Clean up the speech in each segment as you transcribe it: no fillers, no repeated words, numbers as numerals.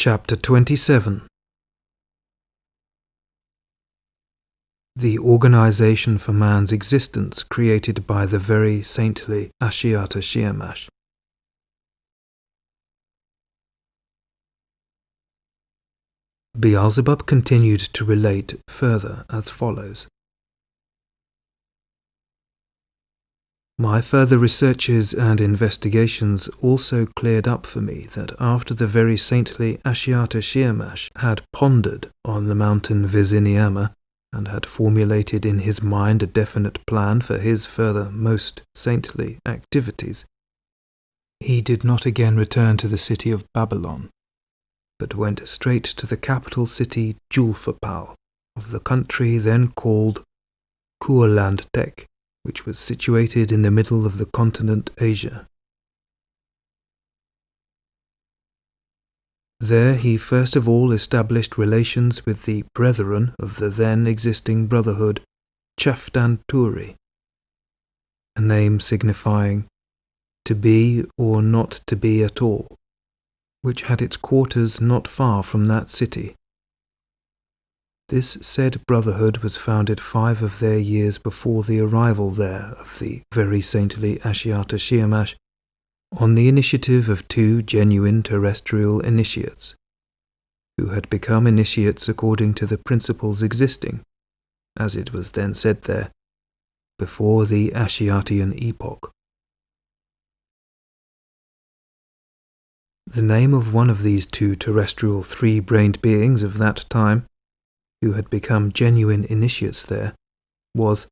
Chapter 27. The organization for man's existence created by the very saintly Ashiata Shiemash. Beelzebub continued to relate further as follows. My further researches and investigations also cleared up for me that after the very saintly Ashiata Shiemash had pondered on the mountain Viziniyama and had formulated in his mind a definite plan for his further most saintly activities, he did not again return to the city of Babylon, but went straight to the capital city Julfapal of the country then called Kurland Tek, which was situated in the middle of the continent Asia. There he first of all established relations with the brethren of the then existing brotherhood Chafdan Turi, a name signifying to be or not to be at all, which had its quarters not far from that city. This said brotherhood was founded 5 of their years before the arrival there of the very saintly Ashiata Shiemash, on the initiative of 2 genuine terrestrial initiates, who had become initiates according to the principles existing, as it was then said there, before the Ashiatian epoch. The name of one of these 2 terrestrial 3-brained beings of that time, who had become genuine initiates there, was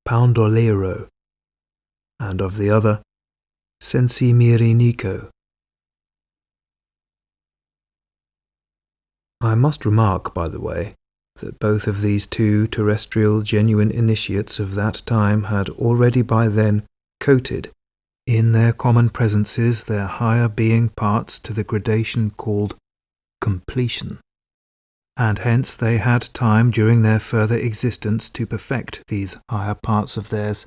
Poundolero, and of the other, Sensimiri Nico. I must remark, by the way, that both of these 2 terrestrial genuine initiates of that time had already by then coated in their common presences their higher being parts to the gradation called completion, and hence they had time during their further existence to perfect these higher parts of theirs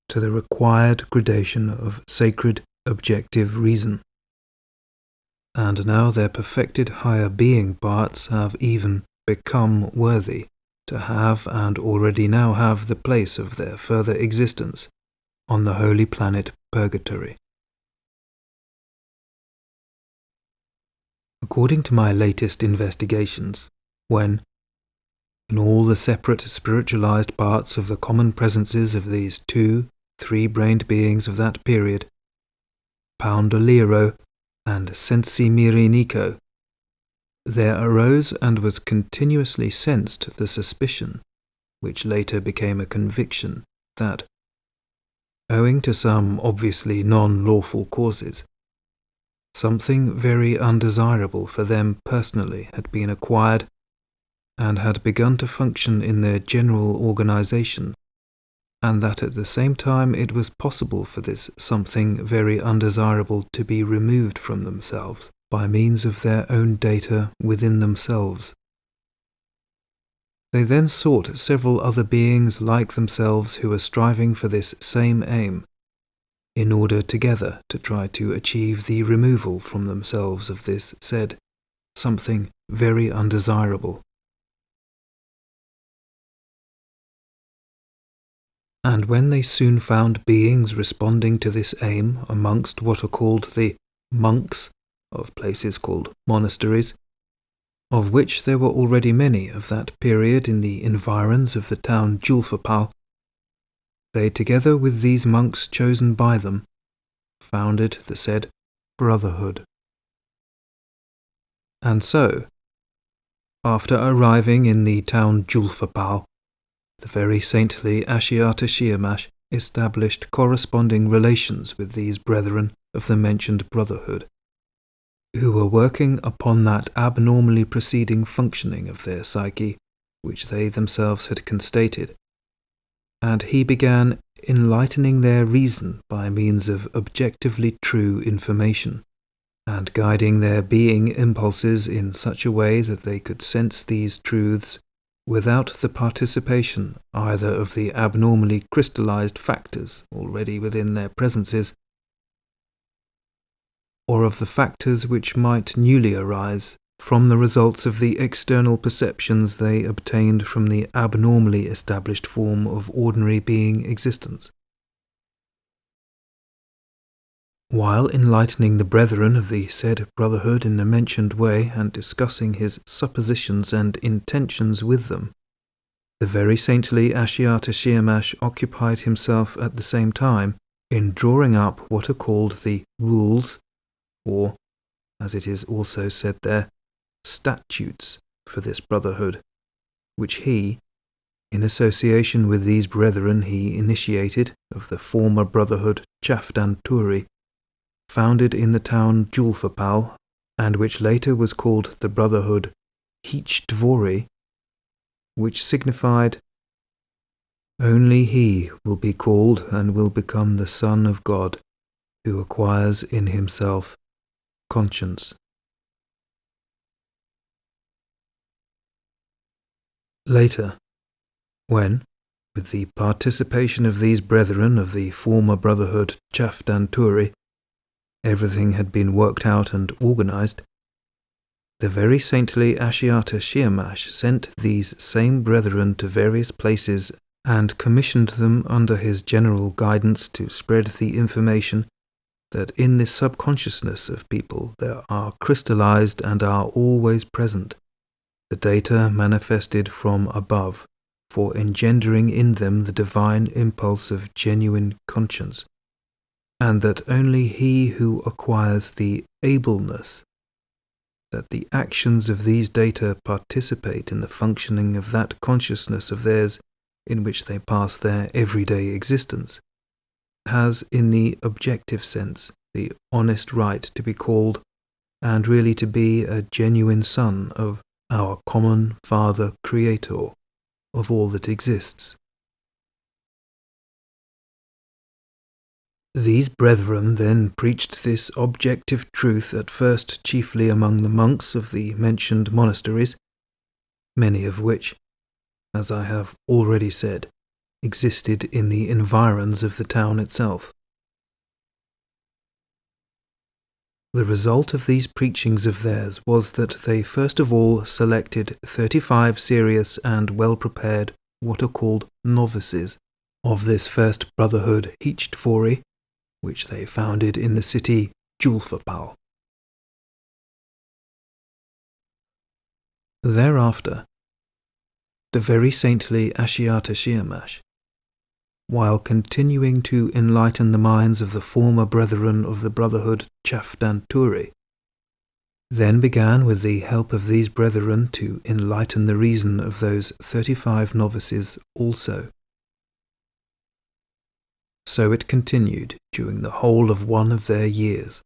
to the required gradation of sacred objective reason. And now their perfected higher being parts have even become worthy to have and already now have the place of their further existence on the holy planet Purgatory. According to my latest investigations, when, in all the separate spiritualized parts of the common presences of these 2 3-brained beings of that period, Poundolero and Sensimiri Nico, there arose and was continuously sensed the suspicion, which later became a conviction, that, owing to some obviously non-lawful causes, something very undesirable for them personally had been acquired and had begun to function in their general organization, and that at the same time it was possible for this something very undesirable to be removed from themselves by means of their own data within themselves. They then sought several other beings like themselves who were striving for this same aim, in order together to try to achieve the removal from themselves of this said something very undesirable. And when they soon found beings responding to this aim amongst what are called the monks of places called monasteries, of which there were already many of that period in the environs of the town Julfapal, they together with these monks chosen by them, founded the said brotherhood. And so, after arriving in the town Julfapal, the very saintly Ashiata Shiemash established corresponding relations with these brethren of the mentioned brotherhood, who were working upon that abnormally proceeding functioning of their psyche, which they themselves had constated, and he began enlightening their reason by means of objectively true information, and guiding their being impulses in such a way that they could sense these truths without the participation either of the abnormally crystallized factors already within their presences, or of the factors which might newly arise from the results of the external perceptions they obtained from the abnormally established form of ordinary being existence. While enlightening the brethren of the said brotherhood in the mentioned way and discussing his suppositions and intentions with them, the very saintly Ashiata Shiemash occupied himself at the same time in drawing up what are called the rules, or, as it is also said there, statutes for this brotherhood, which he, in association with these brethren he initiated of the former brotherhood Chafdan Turi, founded in the town Julfapal, and which later was called the brotherhood Hichdvori, which signified, "Only he will be called and will become the Son of God, who acquires in himself conscience." Later, when, with the participation of these brethren of the former brotherhood Chafdan Turi, everything had been worked out and organized, the very saintly Ashiata Shiemash sent these same brethren to various places and commissioned them under his general guidance to spread the information that in the subconsciousness of people there are crystallized and are always present the data manifested from above for engendering in them the divine impulse of genuine conscience, and that only he who acquires the ableness that the actions of these data participate in the functioning of that consciousness of theirs in which they pass their everyday existence, has in the objective sense the honest right to be called and really to be a genuine son of our common Father Creator of all that exists. These brethren then preached this objective truth at first chiefly among the monks of the mentioned monasteries, many of which, as I have already said, existed in the environs of the town itself. The result of these preachings of theirs was that they first of all selected 35 serious and well-prepared what are called novices of this first brotherhood Hichdvori, which they founded in the city Julfapal. Thereafter, the very saintly Ashiata Shiemash, while continuing to enlighten the minds of the former brethren of the brotherhood Chafdan Turi, then began with the help of these brethren to enlighten the reason of those 35 novices also. So it continued during the whole of one of their years.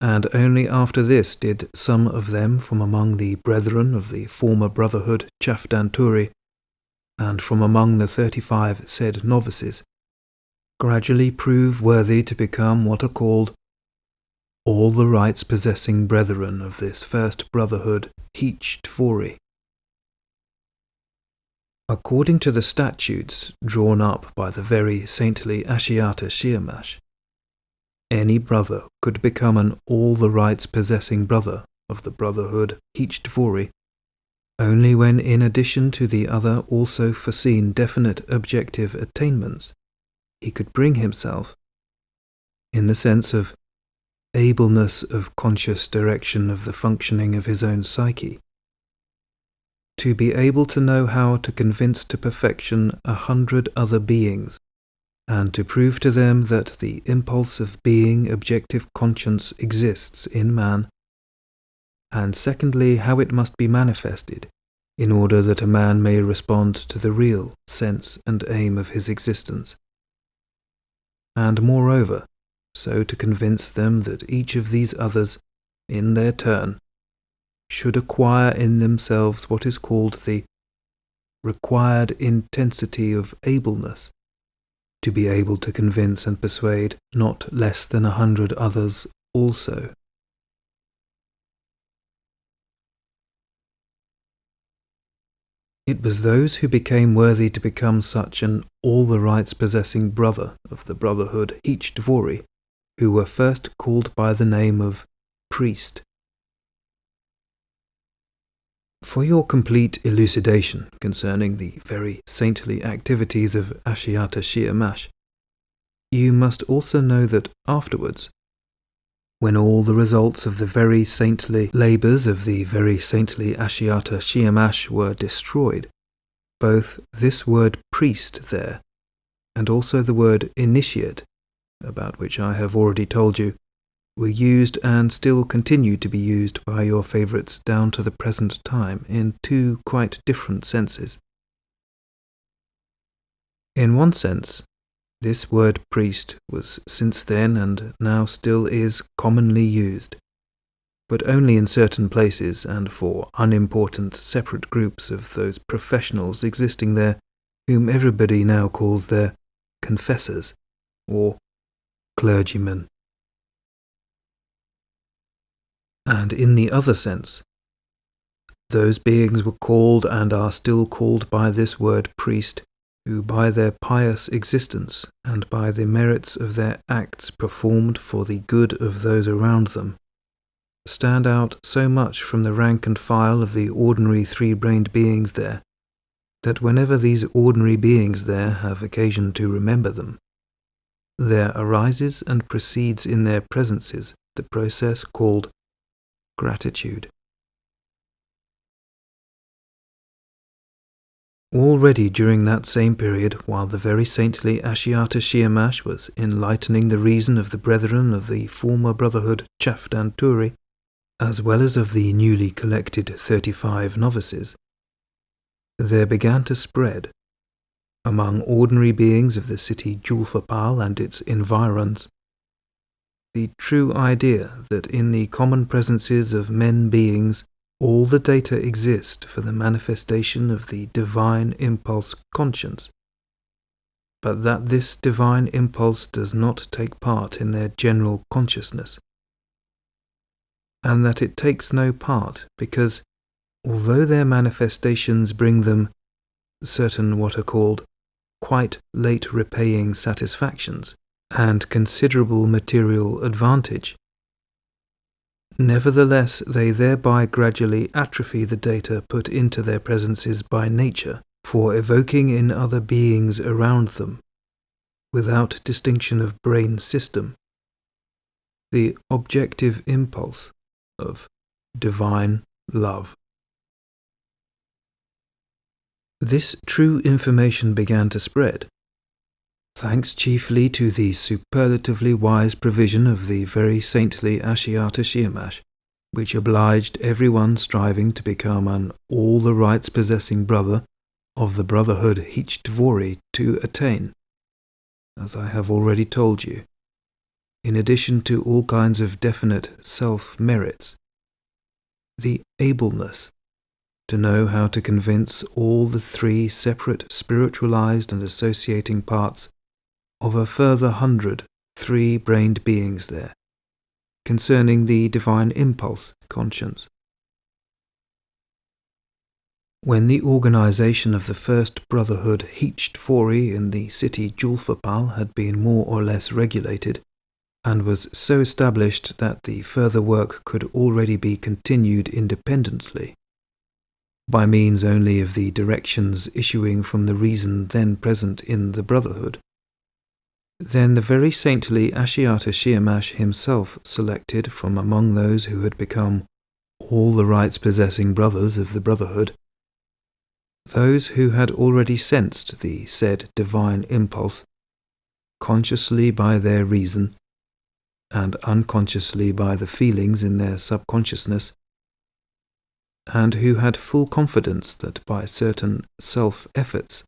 And only after this did some of them from among the brethren of the former brotherhood Chafdan Turi, and from among the 35 said novices, gradually prove worthy to become what are called all the rights possessing brethren of this first brotherhood Hichdvori. According to the statutes drawn up by the very saintly Ashiata Shiemash, any brother could become an all the rights possessing brother of the brotherhood Hichdvori only when, in addition to the other also foreseen definite objective attainments, he could bring himself, in the sense of ableness of conscious direction of the functioning of his own psyche, to be able to know how to convince to perfection 100 other beings, and to prove to them that the impulse of being objective conscience exists in man, and secondly how it must be manifested, in order that a man may respond to the real sense and aim of his existence, and moreover, so to convince them that each of these others, in their turn, should acquire in themselves what is called the required intensity of ableness, to be able to convince and persuade not less than 100 others also. It was those who became worthy to become such an all the rights possessing brother of the brotherhood Hichdvori, who were first called by the name of priest. For your complete elucidation concerning the very saintly activities of Ashiata Shiemash, you must also know that afterwards, when all the results of the very saintly labours of the very saintly Ashiata Shiemash were destroyed, both this word priest there, and also the word initiate, about which I have already told you, were used and still continue to be used by your favourites down to the present time in two quite different senses. In one sense, this word priest was since then and now still is commonly used, but only in certain places and for unimportant separate groups of those professionals existing there whom everybody now calls their confessors or clergymen. And in the other sense, those beings were called and are still called by this word priest, who by their pious existence and by the merits of their acts performed for the good of those around them, stand out so much from the rank and file of the ordinary three-brained beings there, that whenever these ordinary beings there have occasion to remember them, there arises and proceeds in their presences the process called gratitude. Already during that same period, while the very saintly Ashiata Shiemash was enlightening the reason of the brethren of the former brotherhood Chafdan Turi, as well as of the newly collected 35 novices, there began to spread, among ordinary beings of the city Julfapal and its environs, the true idea that in the common presences of men beings all the data exist for the manifestation of the divine impulse conscience, but that this divine impulse does not take part in their general consciousness, and that it takes no part because, although their manifestations bring them certain what are called quite late repaying satisfactions and considerable material advantage, nevertheless they thereby gradually atrophy the data put into their presences by nature for evoking in other beings around them, without distinction of brain system, the objective impulse of divine love. This true information began to spread, thanks chiefly to the superlatively wise provision of the very saintly Ashiata Shiemash, which obliged everyone striving to become an all the rights possessing brother of the brotherhood Hichdvori to attain, as I have already told you, in addition to all kinds of definite self-merits, the ableness to know how to convince all the three separate spiritualized and associating parts of a further 100 three-brained beings there, concerning the divine impulse conscience. When the organization of the first brotherhood Hichdvori in the city Julfapal had been more or less regulated, and was so established that the further work could already be continued independently, by means only of the directions issuing from the reason then present in the brotherhood, then the very saintly Ashiata Shiemash himself selected from among those who had become all the rights-possessing brothers of the brotherhood, those who had already sensed the said divine impulse, consciously by their reason, and unconsciously by the feelings in their subconsciousness, and who had full confidence that by certain self-efforts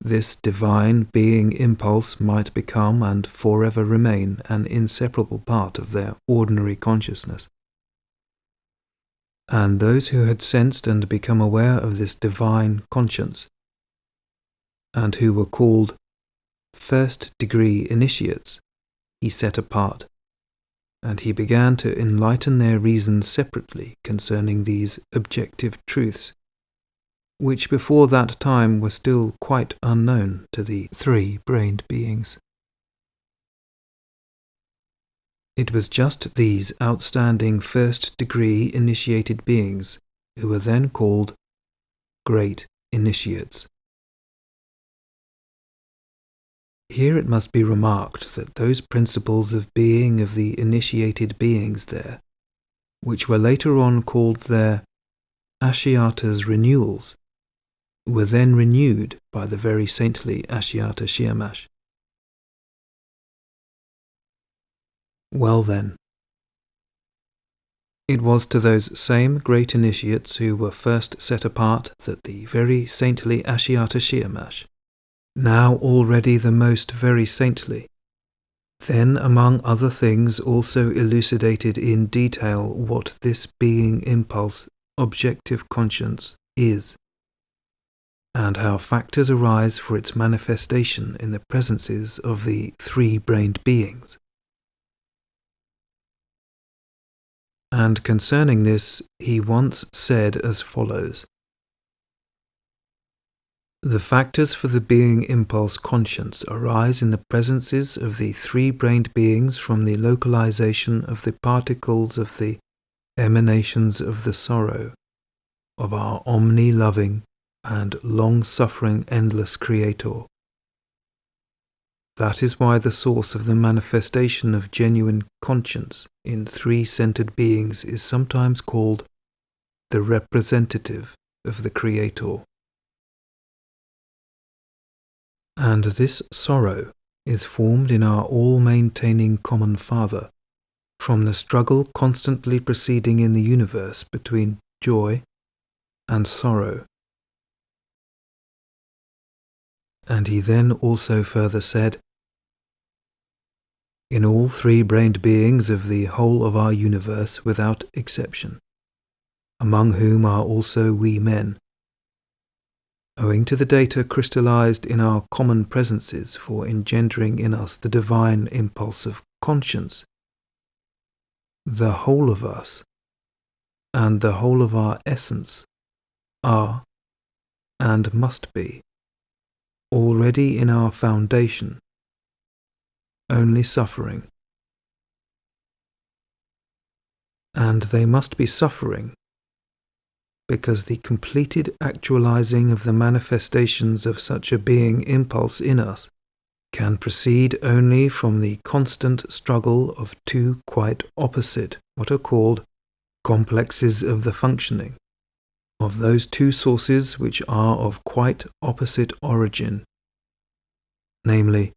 this divine being impulse might become and forever remain an inseparable part of their ordinary consciousness. And those who had sensed and become aware of this divine conscience, and who were called first-degree initiates, he set apart, and he began to enlighten their reason separately concerning these objective truths, which before that time were still quite unknown to the three-brained beings. It was just these outstanding first-degree initiated beings who were then called great initiates. Here it must be remarked that those principles of being of the initiated beings there, which were later on called their Ashiata's renewals, were then renewed by the very saintly Ashiata Shiemash. Well then, it was to those same great initiates who were first set apart that the very saintly Ashiata Shiemash, now already the most very saintly, then among other things also elucidated in detail what this being impulse, objective conscience, is, and how factors arise for its manifestation in the presences of the three-brained beings. And concerning this, he once said as follows: the factors for the being impulse conscience arise in the presences of the three-brained beings from the localization of the particles of the emanations of the sorrow of our omni-loving and long-suffering endless Creator. That is why the source of the manifestation of genuine conscience in three-centered beings is sometimes called the representative of the Creator. And this sorrow is formed in our all-maintaining common Father, from the struggle constantly proceeding in the universe between joy and sorrow. And he then also further said, in all three-brained beings of the whole of our universe without exception, among whom are also we men, owing to the data crystallized in our common presences for engendering in us the divine impulse of conscience, the whole of us and the whole of our essence are and must be already in our foundation only suffering, and they must be suffering because the completed actualizing of the manifestations of such a being impulse in us can proceed only from the constant struggle of two quite opposite, what are called complexes of the functioning, of those two sources which are of quite opposite origin, namely,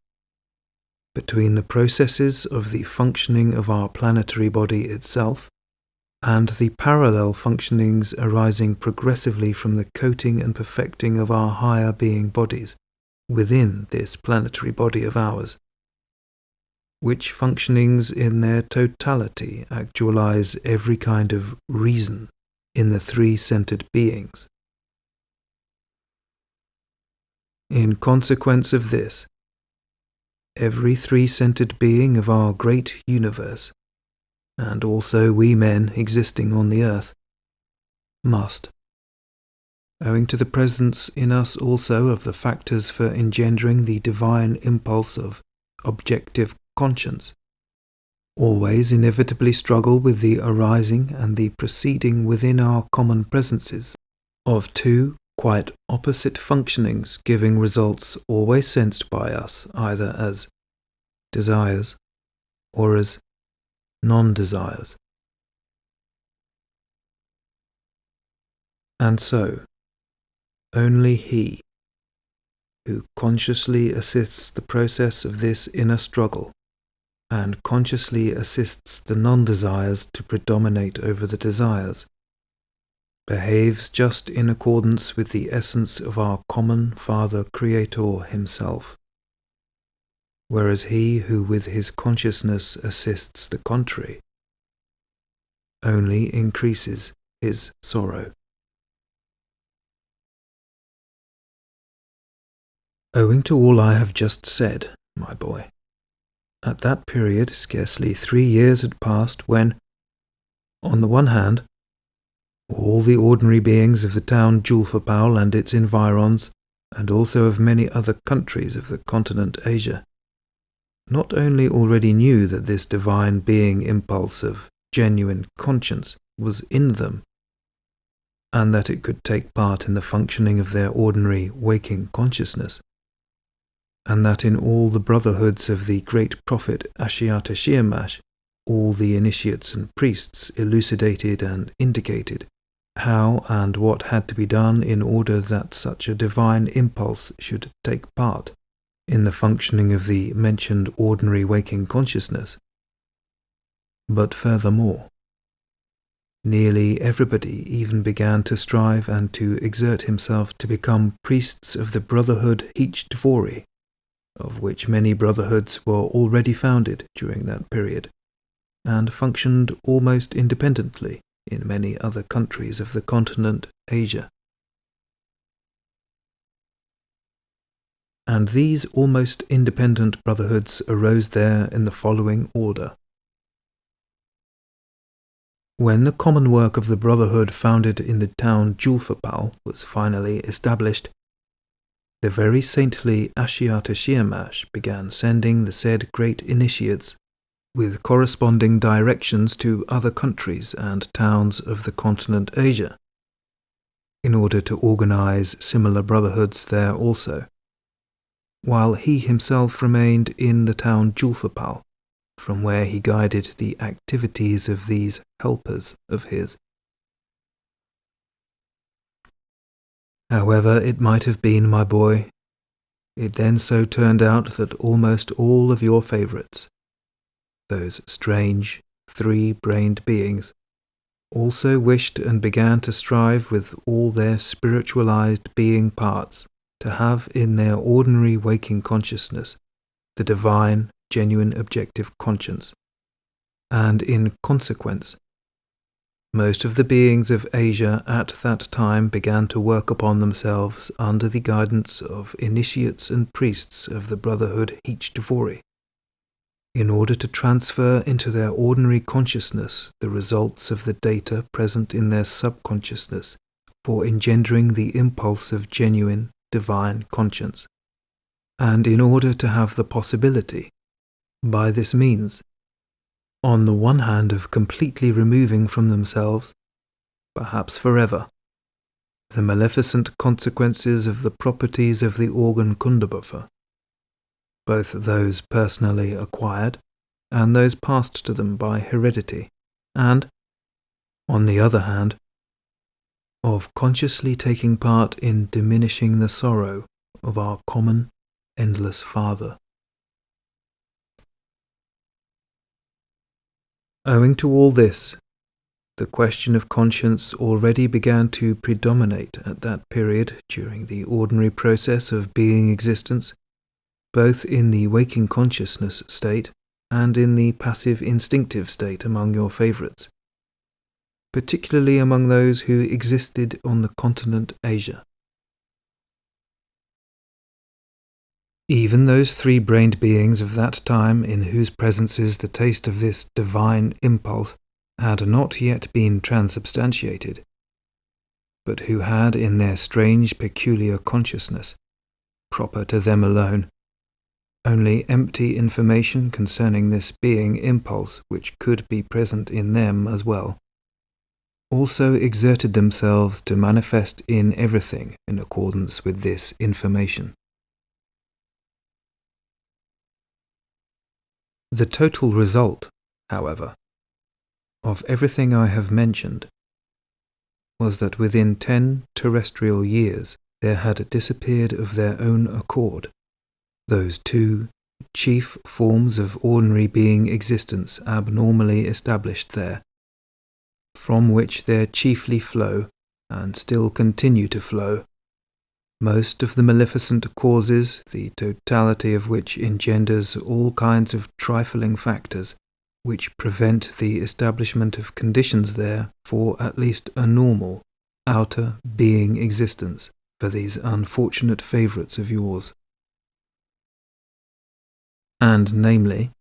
between the processes of the functioning of our planetary body itself and the parallel functionings arising progressively from the coating and perfecting of our higher being bodies within this planetary body of ours, which functionings in their totality actualize every kind of reason in the three-centered beings. In consequence of this, every three-centered being of our great universe, and also we men existing on the earth, must, owing to the presence in us also of the factors for engendering the divine impulse of objective conscience, always inevitably struggle with the arising and the proceeding within our common presences of two quite opposite functionings, giving results always sensed by us either as desires or as non-desires. And so, only he, who consciously assists the process of this inner struggle, and consciously assists the non-desires to predominate over the desires, behaves just in accordance with the essence of our common Father Creator himself, whereas he who with his consciousness assists the contrary only increases his sorrow. Owing to all I have just said, my boy, at that period scarcely 3 years had passed when, on the one hand, all the ordinary beings of the town Julfapal and its environs, and also of many other countries of the continent Asia, not only already knew that this divine being impulse of genuine conscience was in them, and that it could take part in the functioning of their ordinary waking consciousness, and that in all the brotherhoods of the great prophet Ashiata Shiemash, all the initiates and priests elucidated and indicated how and what had to be done in order that such a divine impulse should take part in the functioning of the mentioned ordinary waking consciousness. But furthermore, nearly everybody even began to strive and to exert himself to become priests of the brotherhood Dvori, of which many brotherhoods were already founded during that period, and functioned almost independently in many other countries of the continent Asia. And these almost independent brotherhoods arose there in the following order. When the common work of the brotherhood founded in the town Julfapal was finally established, the very saintly Ashiata Shiemash began sending the said great initiates with corresponding directions to other countries and towns of the continent Asia, in order to organize similar brotherhoods there also, while he himself remained in the town Julfapal, from where he guided the activities of these helpers of his. However it might have been, my boy, it then so turned out that almost all of your favorites, those strange, three-brained beings, also wished and began to strive with all their spiritualized being parts to have in their ordinary waking consciousness the divine, genuine objective conscience, and in consequence, most of the beings of Asia at that time began to work upon themselves under the guidance of initiates and priests of the brotherhood Dvori, in order to transfer into their ordinary consciousness the results of the data present in their subconsciousness for engendering the impulse of genuine, divine conscience, and in order to have the possibility, by this means, on the one hand of completely removing from themselves, perhaps forever, the maleficent consequences of the properties of the organ Kundabuffa, both those personally acquired and those passed to them by heredity, and, on the other hand, of consciously taking part in diminishing the sorrow of our common, endless Father. Owing to all this, the question of conscience already began to predominate at that period during the ordinary process of being existence, both in the waking consciousness state and in the passive instinctive state among your favorites, particularly among those who existed on the continent Asia. Even those three-brained beings of that time in whose presences the taste of this divine impulse had not yet been transubstantiated, but who had in their strange peculiar consciousness, proper to them alone, only empty information concerning this being impulse which could be present in them as well, also exerted themselves to manifest in everything in accordance with this information. The total result, however, of everything I have mentioned was that within 10 terrestrial years there had disappeared of their own accord those two chief forms of ordinary being existence abnormally established there, from which there chiefly flow, and still continue to flow, most of the maleficent causes, the totality of which engenders all kinds of trifling factors, which prevent the establishment of conditions there for at least a normal, outer being existence for these unfortunate favourites of yours. And namely,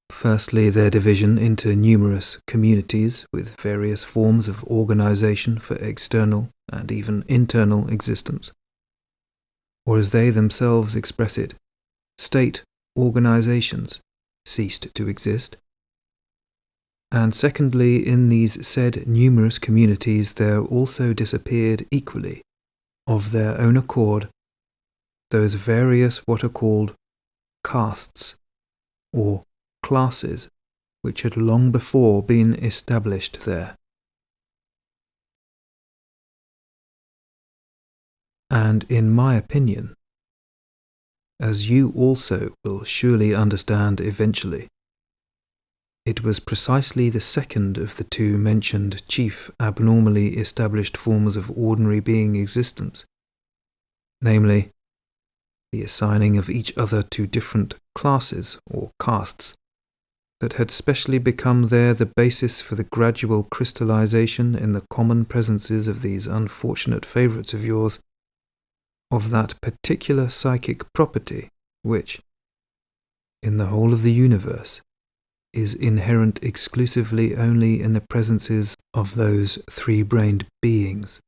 firstly, their division into numerous communities with various forms of organization for external and even internal existence, or as they themselves express it, state organizations ceased to exist. And secondly, in these said numerous communities there also disappeared equally, of their own accord, those various what are called castes, or classes, which had long before been established there. And in my opinion, as you also will surely understand eventually, it was precisely the second of the two mentioned chief abnormally established forms of ordinary being existence, namely, the assigning of each other to different classes or castes, that had specially become there the basis for the gradual crystallization in the common presences of these unfortunate favourites of yours, of that particular psychic property which, in the whole of the universe, is inherent exclusively only in the presences of those three-brained beings.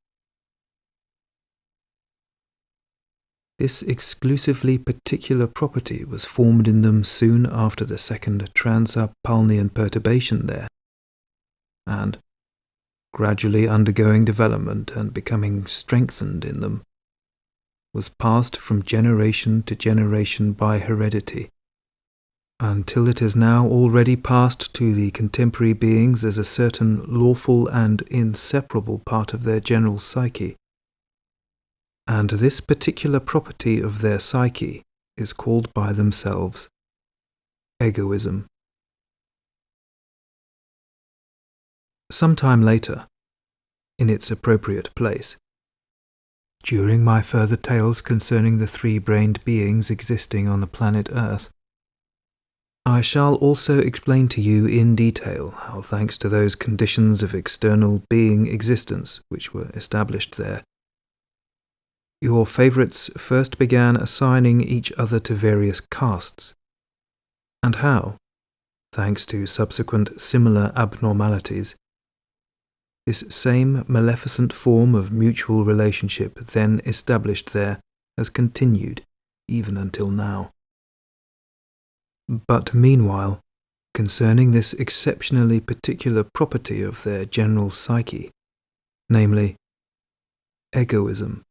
This exclusively particular property was formed in them soon after the second Transapalnean perturbation there, and, gradually undergoing development and becoming strengthened in them, was passed from generation to generation by heredity, until it is now already passed to the contemporary beings as a certain lawful and inseparable part of their general psyche. And this particular property of their psyche is called by themselves egoism. Some time later, in its appropriate place, during my further tales concerning the three-brained beings existing on the planet Earth, I shall also explain to you in detail how, thanks to those conditions of external being existence which were established there, your favourites first began assigning each other to various castes, and how, thanks to subsequent similar abnormalities, this same maleficent form of mutual relationship then established there has continued even until now. But meanwhile, concerning this exceptionally particular property of their general psyche, namely, egoism,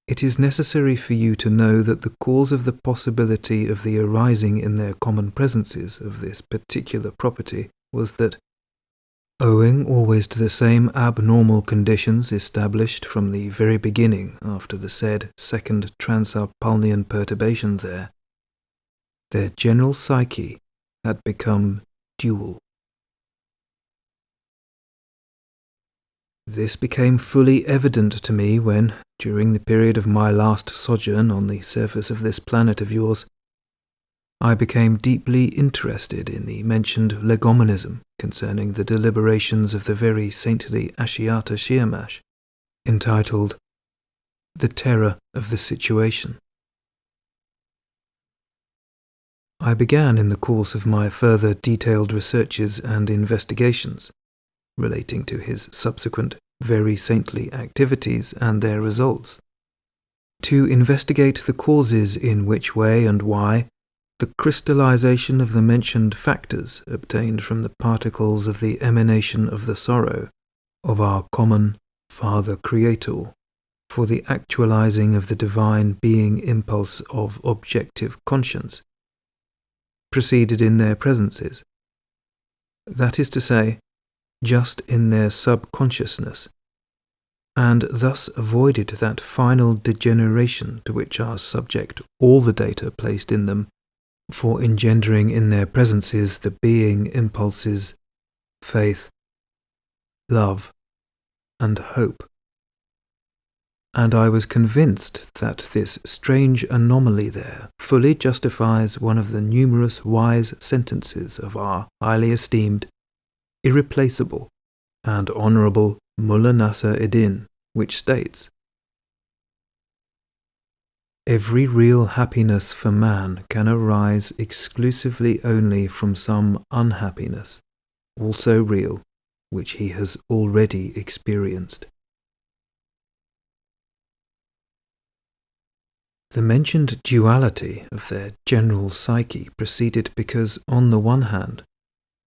it is necessary for you to know that the cause of the possibility of the arising in their common presences of this particular property was that, owing always to the same abnormal conditions established from the very beginning after the said second Transapalnean perturbation there, their general psyche had become dual. This became fully evident to me when, during the period of my last sojourn on the surface of this planet of yours, I became deeply interested in the mentioned legomenism concerning the deliberations of the very saintly Ashiata Shiemash, entitled The Terror of the Situation. I began in the course of my further detailed researches and investigations, relating to his subsequent very saintly activities and their results, to investigate the causes in which way and why the crystallization of the mentioned factors obtained from the particles of the emanation of the sorrow of our common Father Creator for the actualizing of the divine being impulse of objective conscience proceeded in their presences, that is to say, just in their subconsciousness, and thus avoided that final degeneration to which are subject all the data placed in them for engendering in their presences the being impulses, faith, love, and hope. And I was convinced that this strange anomaly there fully justifies one of the numerous wise sentences of our highly esteemed, irreplaceable, and honourable Mullah Nasser Eddin, which states, "Every real happiness for man can arise exclusively only from some unhappiness, also real, which he has already experienced." The mentioned duality of their general psyche proceeded because, on the one hand,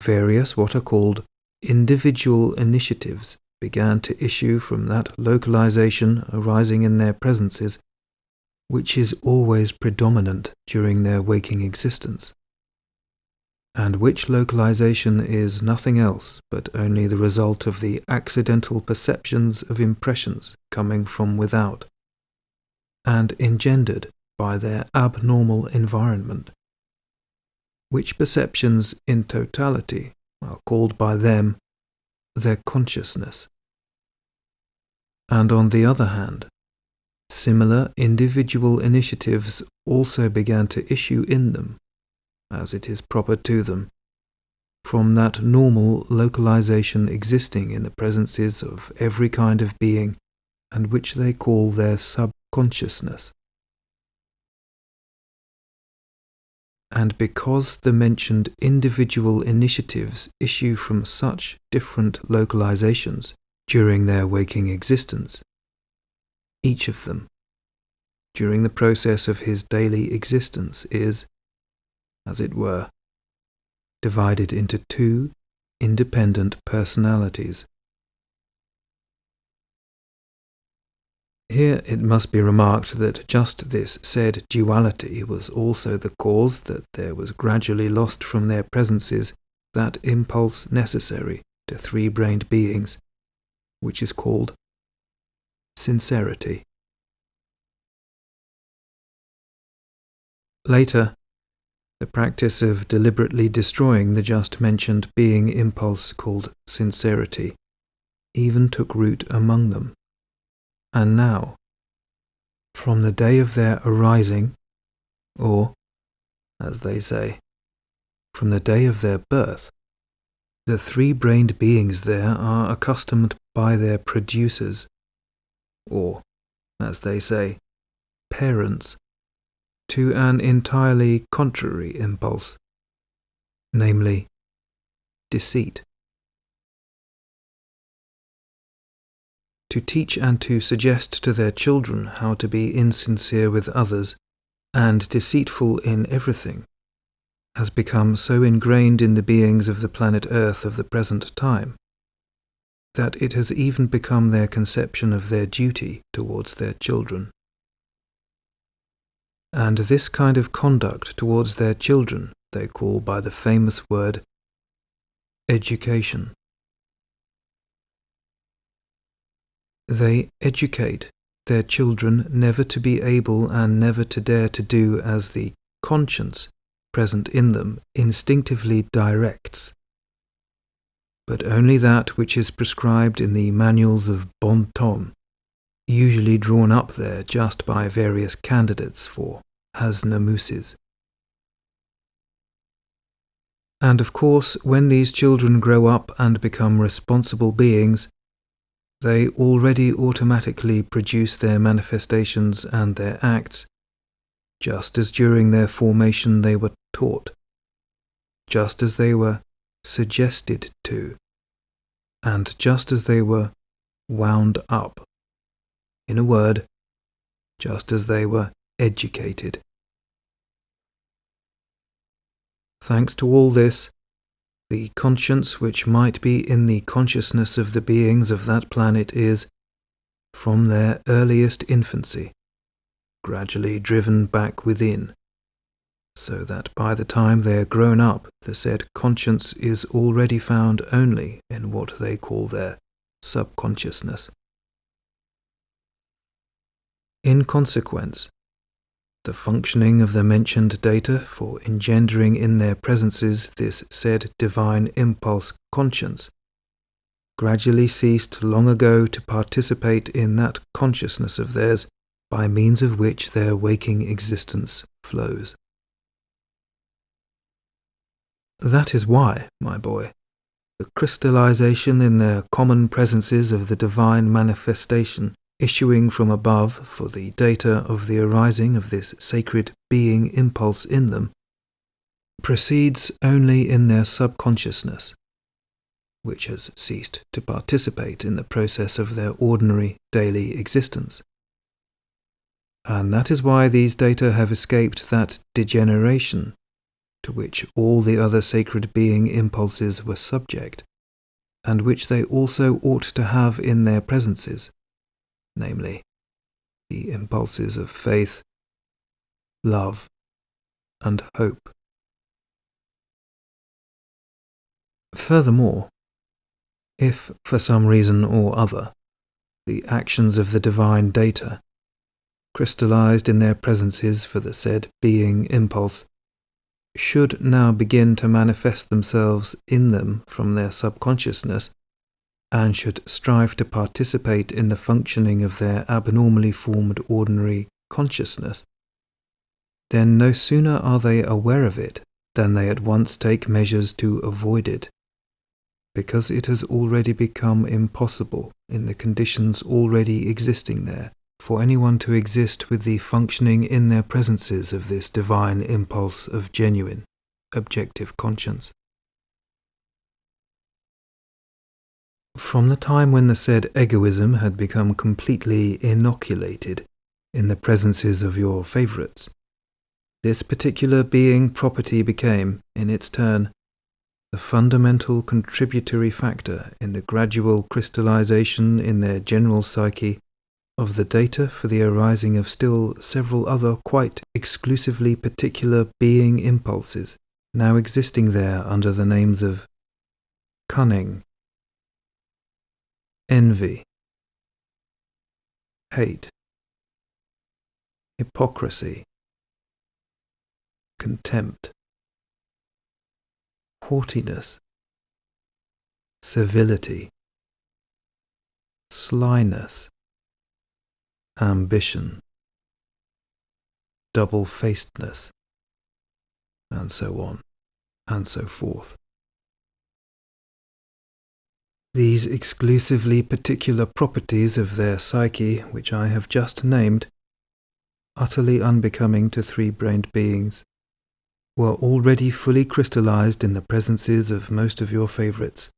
various what are called individual initiatives began to issue from that localization arising in their presences, which is always predominant during their waking existence, and which localization is nothing else but only the result of the accidental perceptions of impressions coming from without, and engendered by their abnormal environment, which perceptions in totality are called by them their consciousness. And on the other hand, similar individual initiatives also began to issue in them, as it is proper to them, from that normal localization existing in the presences of every kind of being, and which they call their subconsciousness. And because the mentioned individual initiatives issue from such different localizations during their waking existence, each of them, during the process of his daily existence, is, as it were, divided into two independent personalities. Here it must be remarked that just this said duality was also the cause that there was gradually lost from their presences that impulse necessary to three-brained beings, which is called sincerity. Later, the practice of deliberately destroying the just mentioned being impulse called sincerity even took root among them. And now, from the day of their arising, or, as they say, from the day of their birth, the three-brained beings there are accustomed by their producers, or, as they say, parents, to an entirely contrary impulse, namely, deceit. To teach and to suggest to their children how to be insincere with others and deceitful in everything has become so ingrained in the beings of the planet Earth of the present time that it has even become their conception of their duty towards their children. And this kind of conduct towards their children they call by the famous word education. They educate their children never to be able and never to dare to do as the conscience present in them instinctively directs, but only that which is prescribed in the manuals of bon ton, usually drawn up there just by various candidates for hasnamuses. And of course, when these children grow up and become responsible beings, they already automatically produce their manifestations and their acts, just as during their formation they were taught, just as they were suggested to, and just as they were wound up. In a word, just as they were educated. Thanks to all this, the conscience which might be in the consciousness of the beings of that planet is, from their earliest infancy, gradually driven back within, so that by the time they are grown up, the said conscience is already found only in what they call their subconsciousness. In consequence, the functioning of the mentioned data for engendering in their presences this said divine impulse conscience gradually ceased long ago to participate in that consciousness of theirs by means of which their waking existence flows. That is why, my boy, the crystallization in their common presences of the divine manifestation issuing from above for the data of the arising of this sacred being impulse in them, proceeds only in their subconsciousness, which has ceased to participate in the process of their ordinary daily existence. And that is why these data have escaped that degeneration to which all the other sacred being impulses were subject, and which they also ought to have in their presences, namely, the impulses of faith, love, and hope. Furthermore, if for some reason or other the actions of the divine data, crystallized in their presences for the said being impulse, should now begin to manifest themselves in them from their subconsciousness, and should strive to participate in the functioning of their abnormally formed ordinary consciousness, then no sooner are they aware of it than they at once take measures to avoid it, because it has already become impossible in the conditions already existing there for anyone to exist with the functioning in their presences of this divine impulse of genuine, objective conscience. From the time when the said egoism had become completely inoculated in the presences of your favourites, this particular being property became, in its turn, the fundamental contributory factor in the gradual crystallization in their general psyche of the data for the arising of still several other quite exclusively particular being impulses, now existing there under the names of cunning, envy, hate, hypocrisy, contempt, haughtiness, servility, slyness, ambition, double-facedness, and so on, and so forth. These exclusively particular properties of their psyche, which I have just named, utterly unbecoming to three-brained beings, were already fully crystallized in the presences of most of your favourites,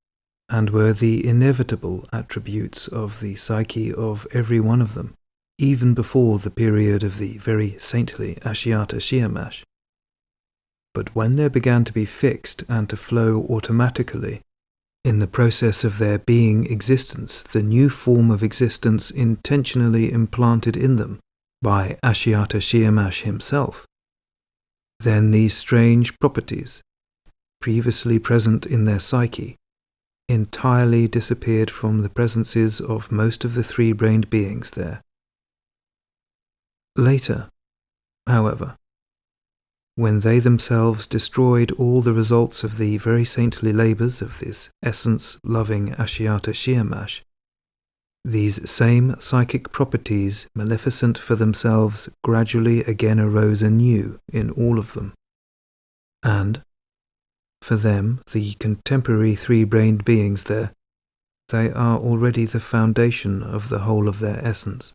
and were the inevitable attributes of the psyche of every one of them, even before the period of the very saintly Ashiata Shiemash. But when they began to be fixed and to flow automatically, in the process of their being existence, the new form of existence intentionally implanted in them by Ashiata Shiemash himself, then these strange properties, previously present in their psyche, entirely disappeared from the presences of most of the three-brained beings there. Later, however, when they themselves destroyed all the results of the very saintly labours of this essence-loving Ashiata Shiemash, these same psychic properties, maleficent for themselves, gradually again arose anew in all of them. And, for them, the contemporary three-brained beings there, they are already the foundation of the whole of their essence.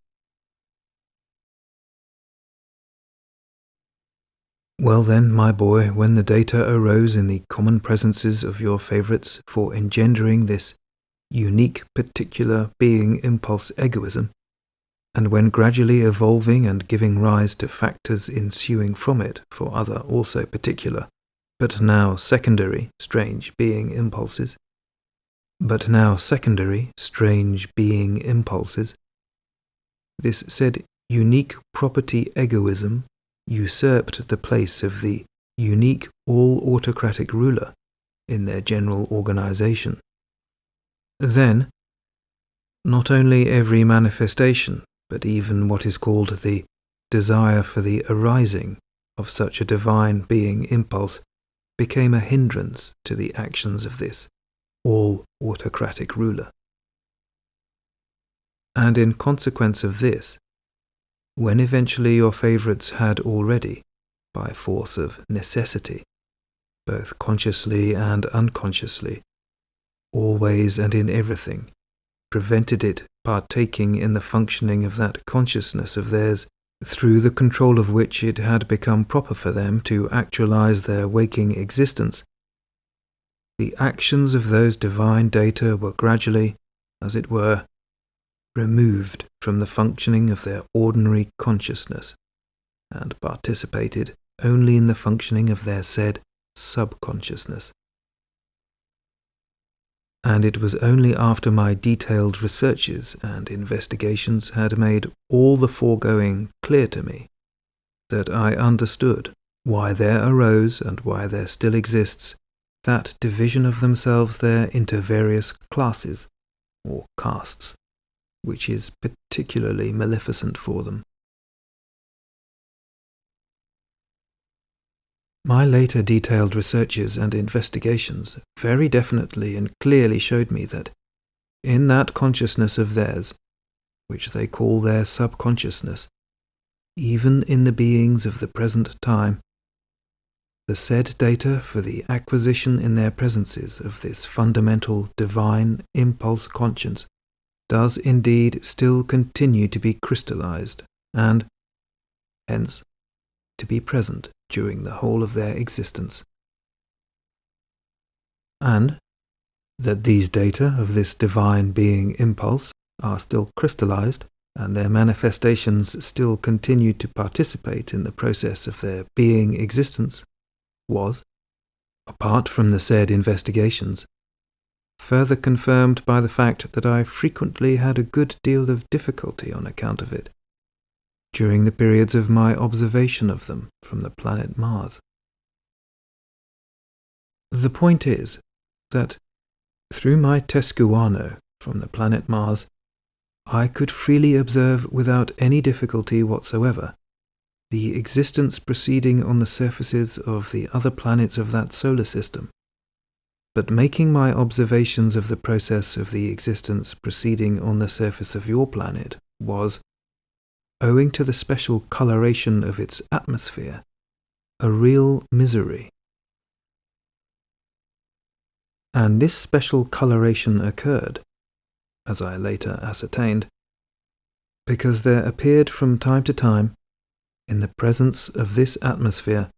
Well then, my boy, when the data arose in the common presences of your favourites for engendering this unique particular being impulse egoism, and when gradually evolving and giving rise to factors ensuing from it for other also particular, but now secondary, strange being impulses, this said unique property egoism usurped the place of the unique all-autocratic ruler in their general organization. Then, not only every manifestation, but even what is called the desire for the arising of such a divine being impulse became a hindrance to the actions of this all-autocratic ruler. And in consequence of this, when eventually your favourites had already, by force of necessity, both consciously and unconsciously, always and in everything, prevented it partaking in the functioning of that consciousness of theirs, through the control of which it had become proper for them to actualize their waking existence, the actions of those divine data were gradually, as it were, removed from the functioning of their ordinary consciousness, and participated only in the functioning of their said subconsciousness. And it was only after my detailed researches and investigations had made all the foregoing clear to me that I understood why there arose and why there still exists that division of themselves there into various classes or castes, which is particularly maleficent for them. My later detailed researches and investigations very definitely and clearly showed me that in that consciousness of theirs, which they call their subconsciousness, even in the beings of the present time, the said data for the acquisition in their presences of this fundamental divine impulse conscience does indeed still continue to be crystallized and, hence, to be present during the whole of their existence. And that these data of this divine being impulse are still crystallized, and their manifestations still continue to participate in the process of their being existence, was, apart from the said investigations, further confirmed by the fact that I frequently had a good deal of difficulty on account of it during the periods of my observation of them from the planet Mars. The point is that through my tescuano from the planet Mars, I could freely observe without any difficulty whatsoever the existence proceeding on the surfaces of the other planets of that solar system. But making my observations of the process of the existence proceeding on the surface of your planet was, owing to the special coloration of its atmosphere, a real misery. And this special coloration occurred, as I later ascertained, because there appeared from time to time, in the presence of this atmosphere,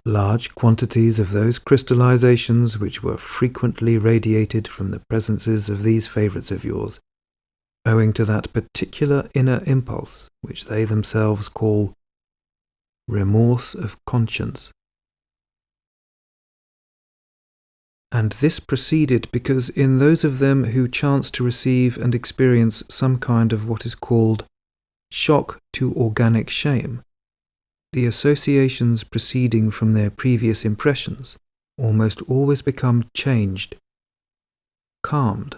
large quantities of those crystallizations which were frequently radiated from the presences of these favourites of yours, owing to that particular inner impulse which they themselves call remorse of conscience. And this proceeded because in those of them who chance to receive and experience some kind of what is called shock to organic shame, the associations proceeding from their previous impressions almost always become changed, calmed,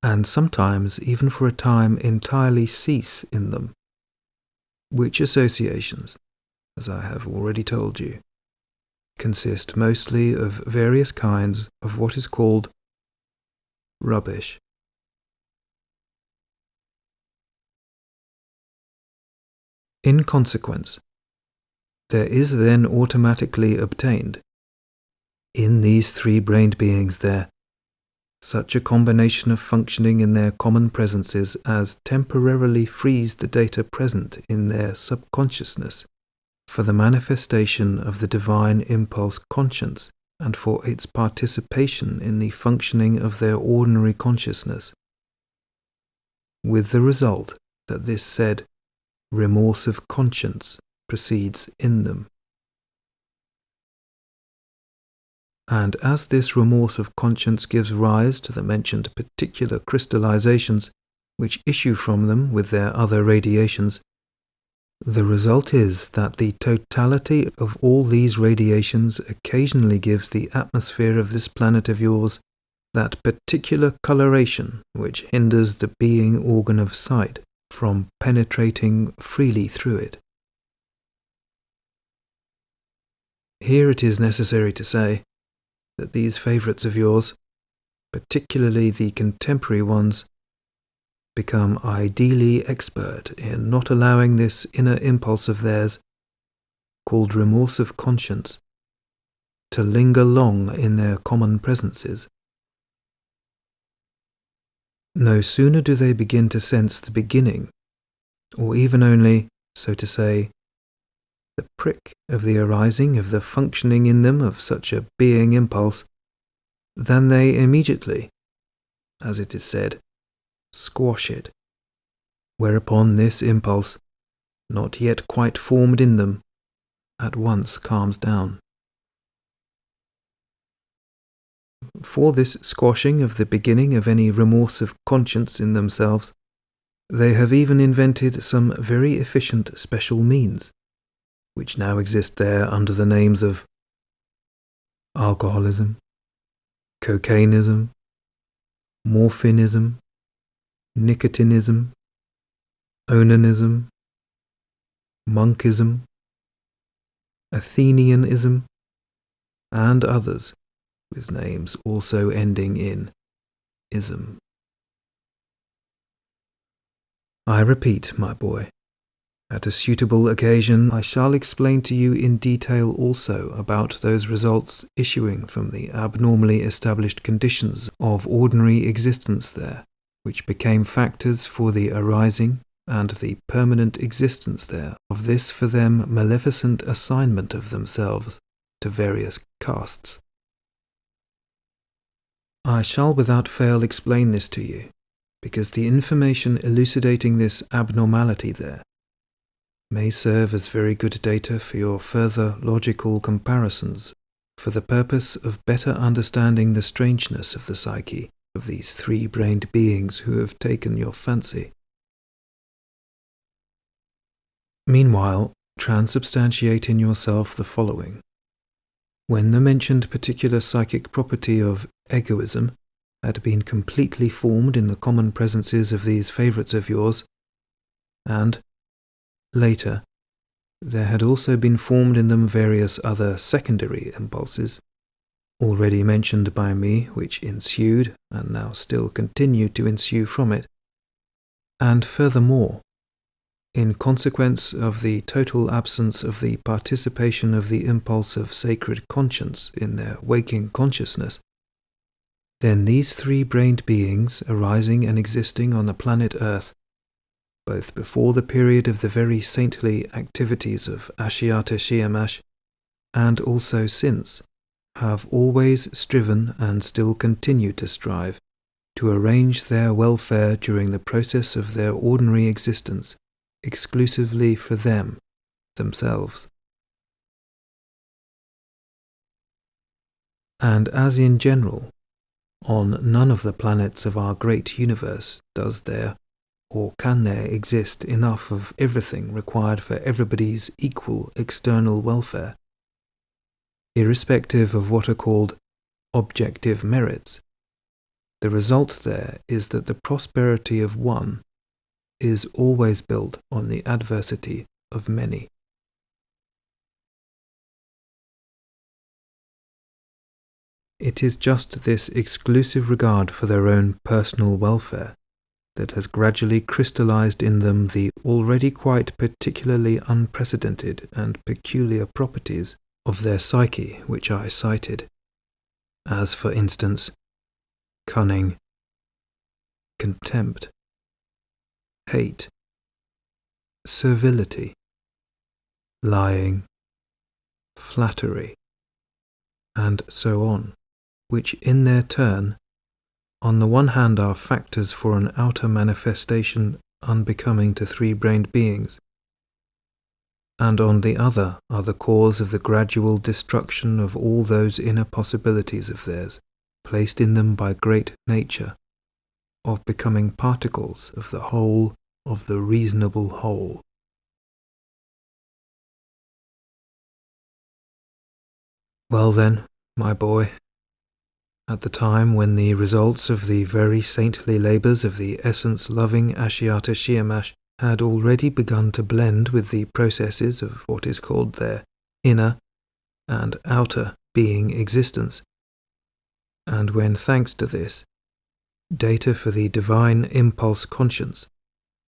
and sometimes even for a time entirely cease in them, which associations, as I have already told you, consist mostly of various kinds of what is called rubbish. In consequence, there is then automatically obtained, in these three-brained beings there, such a combination of functioning in their common presences as temporarily frees the data present in their subconsciousness for the manifestation of the divine impulse conscience and for its participation in the functioning of their ordinary consciousness, with the result that this said remorse of conscience proceeds in them. And as this remorse of conscience gives rise to the mentioned particular crystallizations which issue from them with their other radiations, the result is that the totality of all these radiations occasionally gives the atmosphere of this planet of yours that particular coloration which hinders the being organ of sight from penetrating freely through it. Here it is necessary to say that these favourites of yours, particularly the contemporary ones, become ideally expert in not allowing this inner impulse of theirs, called remorse of conscience, to linger long in their common presences. No sooner do they begin to sense the beginning, or even only, so to say, the prick of the arising of the functioning in them of such a being impulse, than they immediately, as it is said, squash it, whereupon this impulse, not yet quite formed in them, at once calms down. For this squashing of the beginning of any remorse of conscience in themselves, they have even invented some very efficient special means, which now exist there under the names of alcoholism, cocainism, morphinism, nicotinism, onanism, monkism, Athenianism, and others, with names also ending in ism. I repeat, my boy, at a suitable occasion I shall explain to you in detail also about those results issuing from the abnormally established conditions of ordinary existence there, which became factors for the arising and the permanent existence there of this for them maleficent assignment of themselves to various castes. I shall without fail explain this to you, because the information elucidating this abnormality there may serve as very good data for your further logical comparisons, for the purpose of better understanding the strangeness of the psyche of these three-brained beings who have taken your fancy. Meanwhile, transubstantiate in yourself the following. When the mentioned particular psychic property of egoism had been completely formed in the common presences of these favourites of yours, and, later, there had also been formed in them various other secondary impulses, already mentioned by me, which ensued, and now still continue to ensue from it, and furthermore, in consequence of the total absence of the participation of the impulse of sacred conscience in their waking consciousness, then these three-brained beings arising and existing on the planet Earth, both before the period of the very saintly activities of Ashiata Shiemash, and also since, have always striven and still continue to strive to arrange their welfare during the process of their ordinary existence exclusively for them, themselves. And as in general, on none of the planets of our great universe does there, or can there exist enough of everything required for everybody's equal external welfare, irrespective of what are called objective merits, the result there is that the prosperity of one is always built on the adversity of many. It is just this exclusive regard for their own personal welfare that has gradually crystallized in them the already quite particularly unprecedented and peculiar properties of their psyche which I cited, as for instance, cunning, contempt, hate, servility, lying, flattery, and so on, which in their turn, on the one hand are factors for an outer manifestation unbecoming to three-brained beings, and on the other are the cause of the gradual destruction of all those inner possibilities of theirs, placed in them by great nature, of becoming particles of the whole of the reasonable whole. Well then, my boy, at the time when the results of the very saintly labours of the essence-loving Ashiata Shiemash had already begun to blend with the processes of what is called their inner and outer being existence, and when, thanks to this, data for the divine impulse conscience,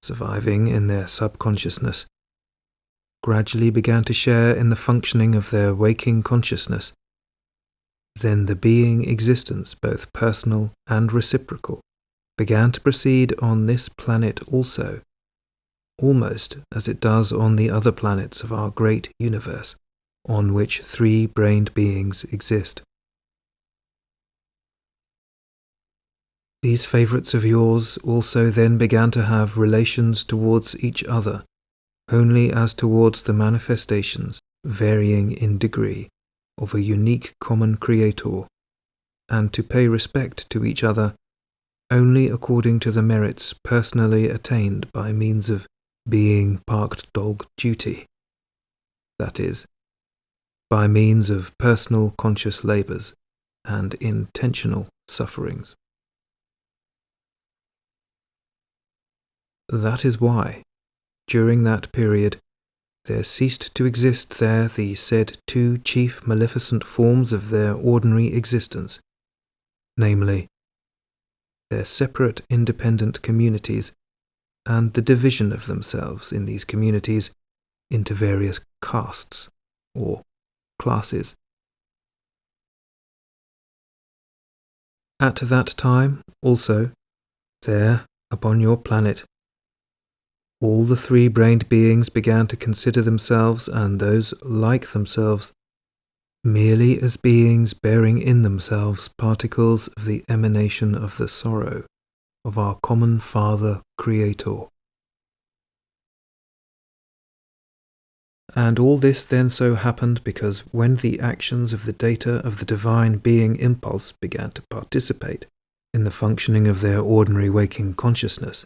surviving in their subconsciousness, gradually began to share in the functioning of their waking consciousness, then the being existence, both personal and reciprocal, began to proceed on this planet also, almost as it does on the other planets of our great universe, on which three-brained beings exist. These favourites of yours also then began to have relations towards each other, only as towards the manifestations, varying in degree, of a unique common creator, and to pay respect to each other only according to the merits personally attained by means of being parked dog duty, that is, by means of personal conscious labours and intentional sufferings. That is why, during that period, there ceased to exist there the said two chief maleficent forms of their ordinary existence, namely, their separate independent communities and the division of themselves in these communities into various castes or classes. At that time, also, there, upon your planet, all the three-brained beings began to consider themselves and those like themselves merely as beings bearing in themselves particles of the emanation of the sorrow of our common Father Creator. And all this then so happened because when the actions of the data of the divine being impulse began to participate in the functioning of their ordinary waking consciousness,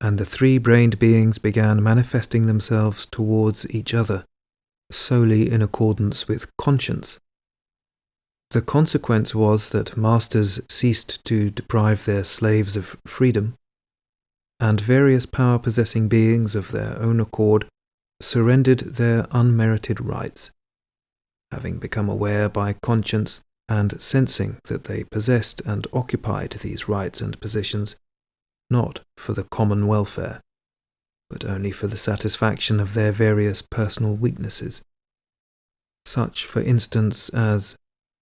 and the three-brained beings began manifesting themselves towards each other solely in accordance with conscience, the consequence was that masters ceased to deprive their slaves of freedom, and various power-possessing beings of their own accord surrendered their unmerited rights, having become aware by conscience and sensing that they possessed and occupied these rights and positions not for the common welfare, but only for the satisfaction of their various personal weaknesses, such, for instance, as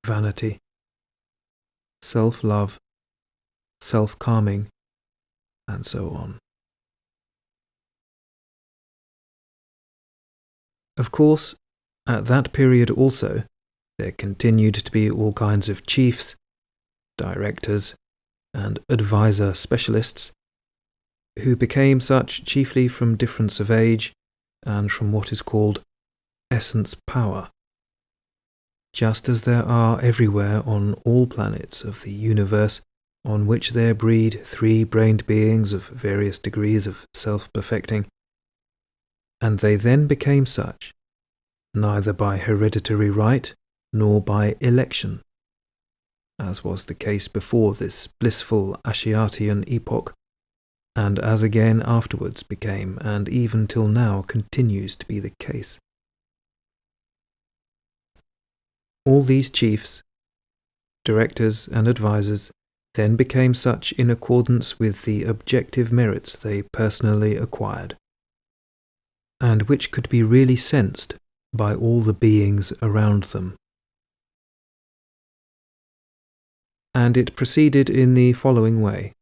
vanity, self-love, self-calming, and so on. Of course, at that period also, there continued to be all kinds of chiefs, directors, and advisor specialists, who became such chiefly from difference of age and from what is called essence power, just as there are everywhere on all planets of the universe on which there breed three-brained beings of various degrees of self-perfecting, and they then became such, neither by hereditary right nor by election, as was the case before this blissful Ashiatian epoch, and as again afterwards became, and even till now continues to be the case. All these chiefs, directors, and advisors then became such in accordance with the objective merits they personally acquired, and which could be really sensed by all the beings around them. And it proceeded in the following way.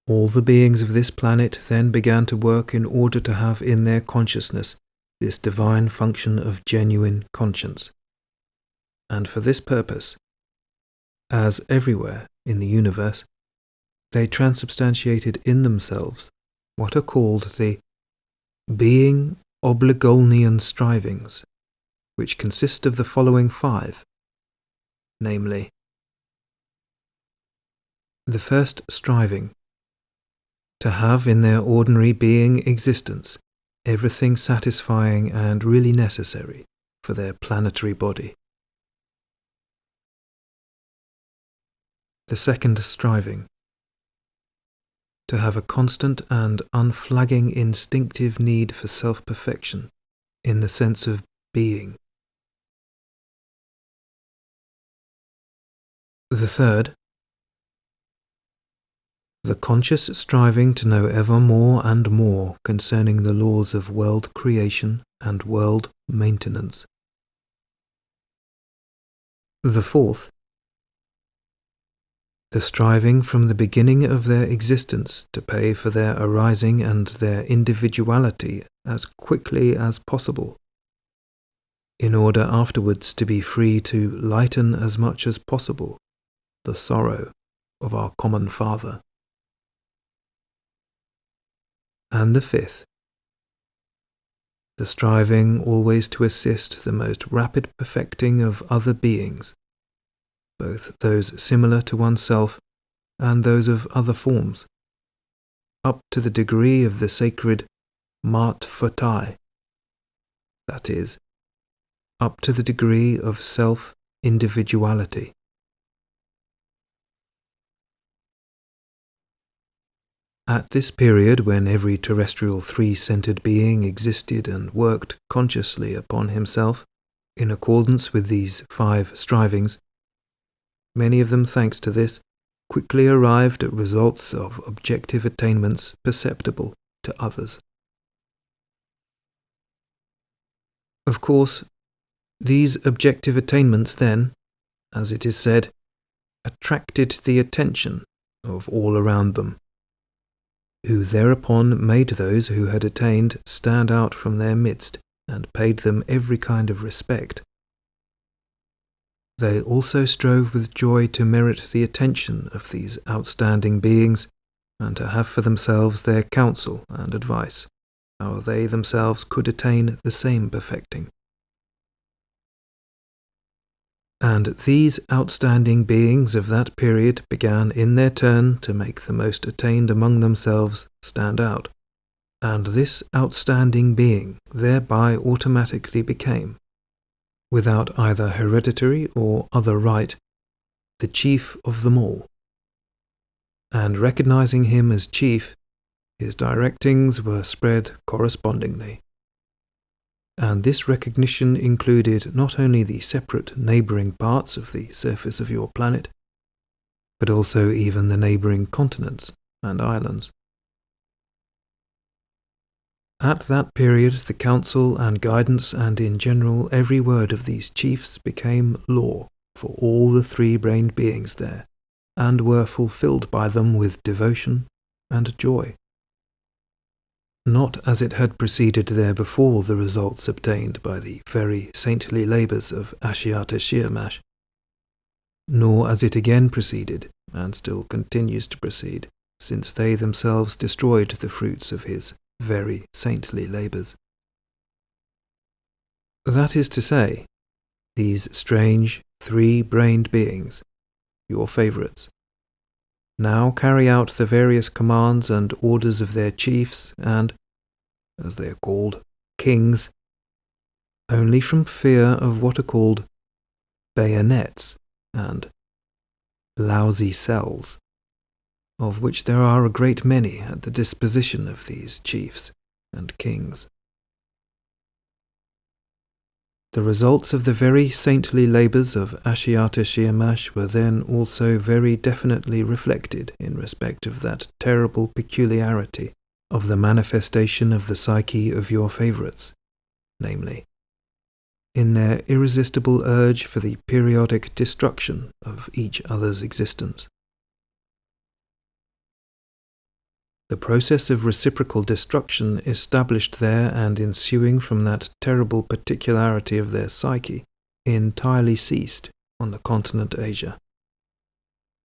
All the beings of this planet then began to work in order to have in their consciousness this divine function of genuine conscience. And for this purpose, as everywhere in the universe, they transubstantiated in themselves what are called the being obligolnian strivings, which consist of the following 5, namely, the first striving, to have in their ordinary being existence everything satisfying and really necessary for their planetary body. The second striving, to have a constant and unflagging instinctive need for self-perfection in the sense of being. The third, the conscious striving to know ever more and more concerning the laws of world creation and world maintenance. The fourth, the striving from the beginning of their existence to pay for their arising and their individuality as quickly as possible, in order afterwards to be free to lighten as much as possible the sorrow of our common Father. And the fifth, the striving always to assist the most rapid perfecting of other beings both those similar to oneself and those of other forms, up to the degree of the sacred Mat Fatai, that is, up to the degree of self-individuality. At this period, when every terrestrial three-centered being existed and worked consciously upon himself, in accordance with these 5 strivings, many of them, thanks to this, quickly arrived at results of objective attainments perceptible to others. Of course, these objective attainments then, as it is said, attracted the attention of all around them, who thereupon made those who had attained stand out from their midst and paid them every kind of respect. They also strove with joy to merit the attention of these outstanding beings and to have for themselves their counsel and advice, how they themselves could attain the same perfecting. And these outstanding beings of that period began in their turn to make the most attained among themselves stand out, and this outstanding being thereby automatically became, without either hereditary or other right, the chief of them all. And recognizing him as chief, his directings were spread correspondingly. And this recognition included not only the separate neighboring parts of the surface of your planet, but also even the neighboring continents and islands. At that period, the counsel and guidance and in general every word of these chiefs became law for all the 3-brained beings there, and were fulfilled by them with devotion and joy. Not as it had proceeded there before the results obtained by the very saintly labours of Ashiata Shiemash, nor as it again proceeded, and still continues to proceed, since they themselves destroyed the fruits of his very saintly labours. That is to say, these strange 3-brained beings, your favourites, now carry out the various commands and orders of their chiefs and, as they are called, kings, only from fear of what are called bayonets and lousy cells, of which there are a great many at the disposition of these chiefs and kings. The results of the very saintly labours of Ashiata Shiemash were then also very definitely reflected in respect of that terrible peculiarity of the manifestation of the psyche of your favourites, namely, in their irresistible urge for the periodic destruction of each other's existence. The process of reciprocal destruction established there and ensuing from that terrible particularity of their psyche entirely ceased on the continent Asia,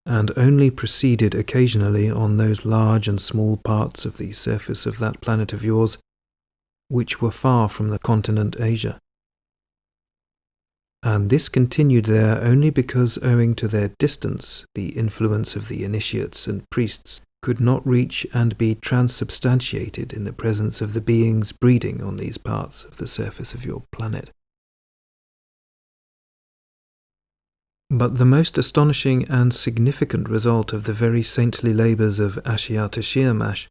and only proceeded occasionally on those large and small parts of the surface of that planet of yours which were far from the continent Asia. And this continued there only because, owing to their distance, the influence of the initiates and priests could not reach and be transubstantiated in the presence of the beings breeding on these parts of the surface of your planet. But the most astonishing and significant result of the very saintly labours of Ashiata Shiemash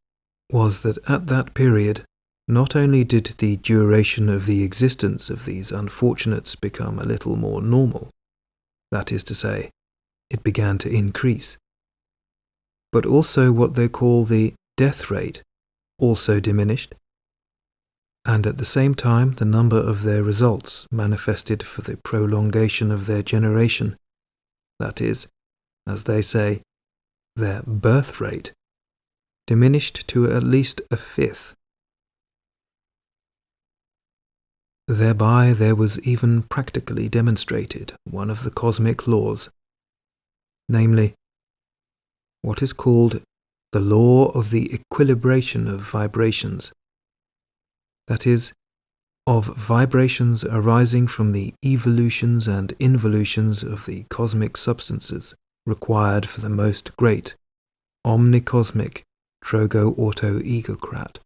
was that at that period not only did the duration of the existence of these unfortunates become a little more normal, that is to say, it began to increase, but also what they call the death rate also diminished, and at the same time the number of their results manifested for the prolongation of their generation, that is, as they say, their birth rate, diminished to at least a fifth. Thereby there was even practically demonstrated one of the cosmic laws, namely, what is called the law of the equilibration of vibrations. That is, of vibrations arising from the evolutions and involutions of the cosmic substances required for the most great, omnicosmic Trogo-Auto-Egocrat.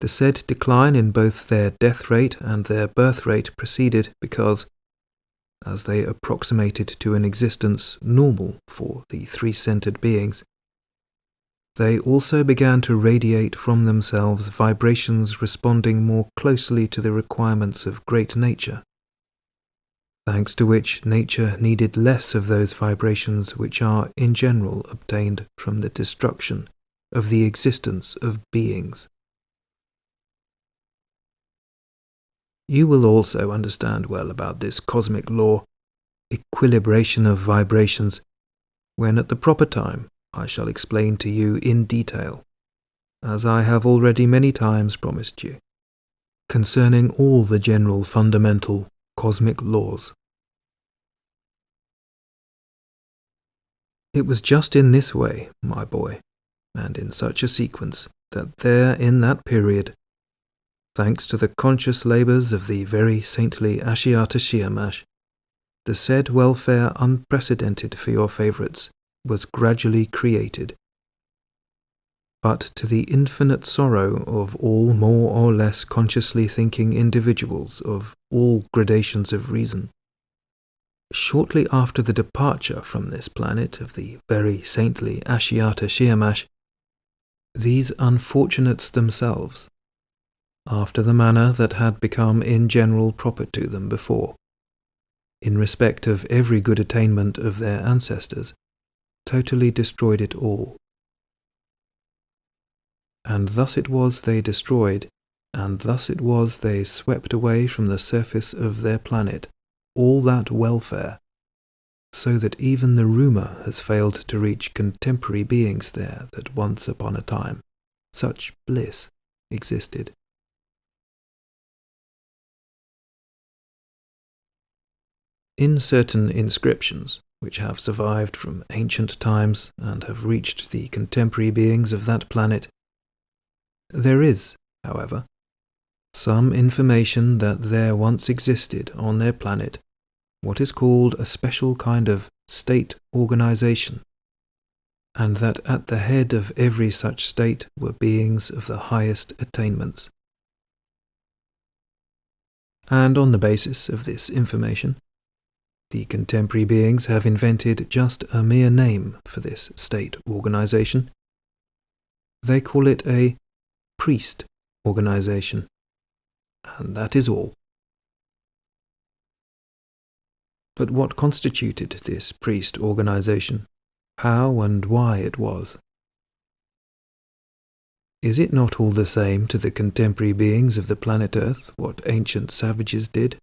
The said decline in both their death rate and their birth rate proceeded because, as they approximated to an existence normal for the three-centered beings, they also began to radiate from themselves vibrations responding more closely to the requirements of great nature, thanks to which nature needed less of those vibrations which are in general obtained from the destruction of the existence of beings. You will also understand well about this cosmic law, equilibration of vibrations, when at the proper time I shall explain to you in detail, as I have already many times promised you, concerning all the general fundamental cosmic laws. It was just in this way, my boy, and in such a sequence, that there in that period, thanks to the conscious labours of the very saintly Ashiata Shiemash, the said welfare unprecedented for your favourites was gradually created. But to the infinite sorrow of all more or less consciously thinking individuals of all gradations of reason, shortly after the departure from this planet of the very saintly Ashiata Shiemash, these unfortunates themselves, after the manner that had become in general proper to them before, in respect of every good attainment of their ancestors, totally destroyed it all. And thus it was they destroyed, and thus it was they swept away from the surface of their planet all that welfare, so that even the rumour has failed to reach contemporary beings there that once upon a time such bliss existed. In certain inscriptions, which have survived from ancient times and have reached the contemporary beings of that planet, there is, however, some information that there once existed on their planet what is called a special kind of state organization, and that at the head of every such state were beings of the highest attainments. And on the basis of this information, the contemporary beings have invented just a mere name for this state organization. They call it a priest organization, and that is all. But what constituted this priest organization? How and why it was? Is it not all the same to the contemporary beings of the planet Earth what ancient savages did?